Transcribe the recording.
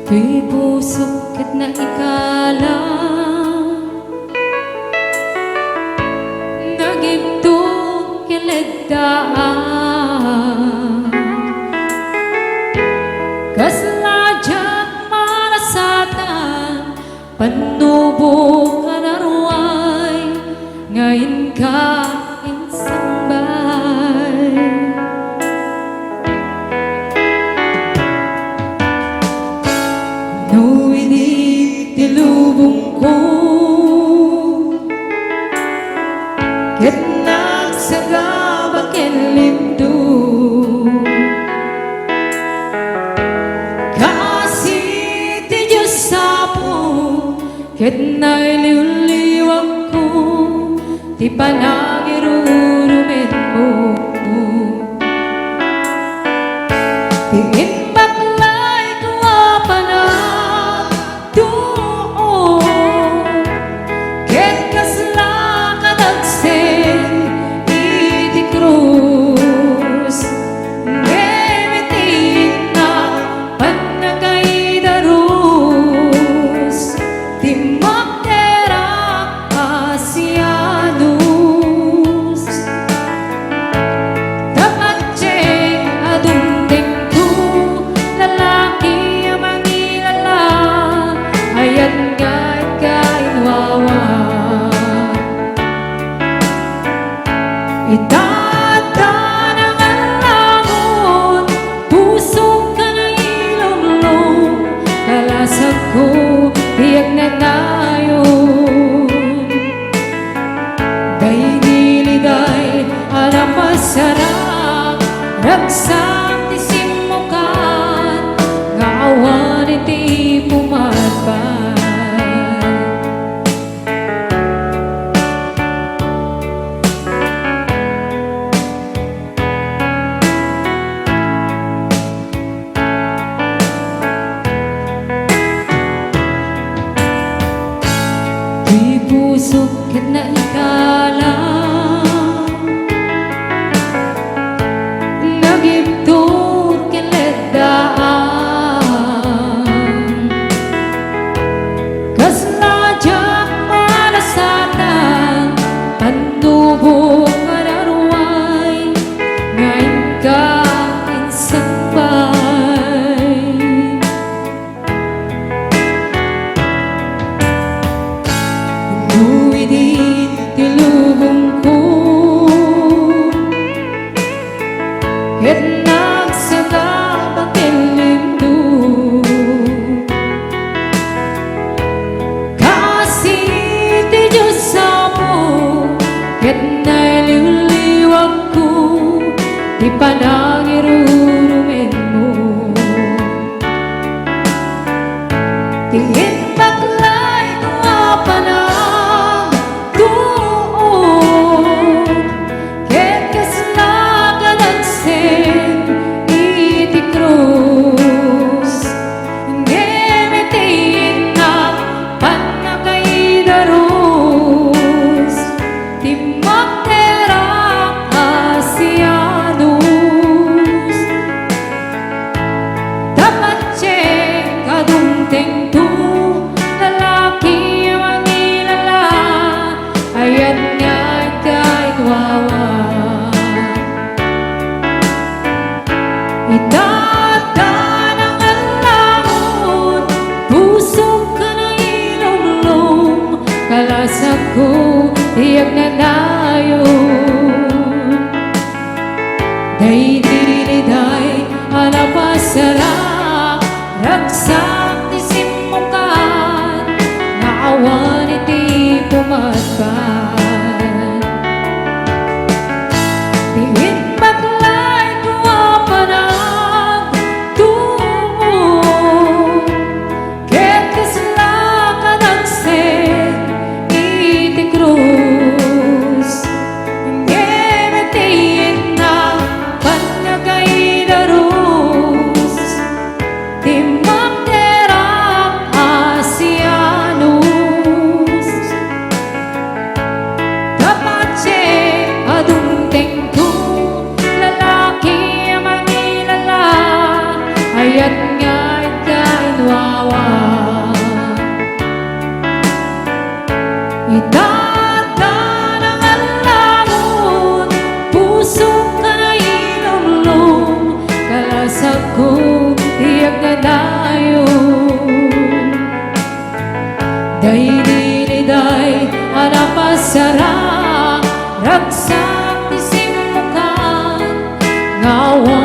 Tuy puso ket na ikalang nagibto keledaan kaslajak marasatan panubok anaruay ngayon ka insambay no ini tilubong ko ket nagsagabak lindo kasi ti Diyos sapo ket nailiwliwag ko ti panagirurumen mo tingin baklay ko apanag doon ket kasla kadagsen iti krus ngemitin na panagaydarus ti magderak asianus dapat jeng adundeng ko lalaki amangilala ayat nga'y kainwawa itatanang alangon puso ka na ilumlong kalasag ko tiyak na ngayon day niliday alapasarang ragsang tisimukan nga awan iti pumatpan di puso ket na ikalang nagibto keledaan kaslajak malasatan pandubok anaruay ngayon ka insambay nuwidin tilubong ko ket nagsagabak lindo kasi ti Diyos sapo ket nailiwliwag ko ti panagirurumen mo tingin baklay ko apanag doon ket kasla kadagsen iti krus ngemitin na panagaydarus ti magderak asianus dapat jeng kadungteng tu lalaki mangilala ayat nga'y kainwawa itatanang alangon puso ka na ilumlong kalasag ko tiyak na dayon day diliday alapasarap ragsang tisimukan nga awan iti pumatpan tingin baklay ko apanag doon ket kasla kadagsen iti krus ngemitin na panagaydarus ti magderak kawan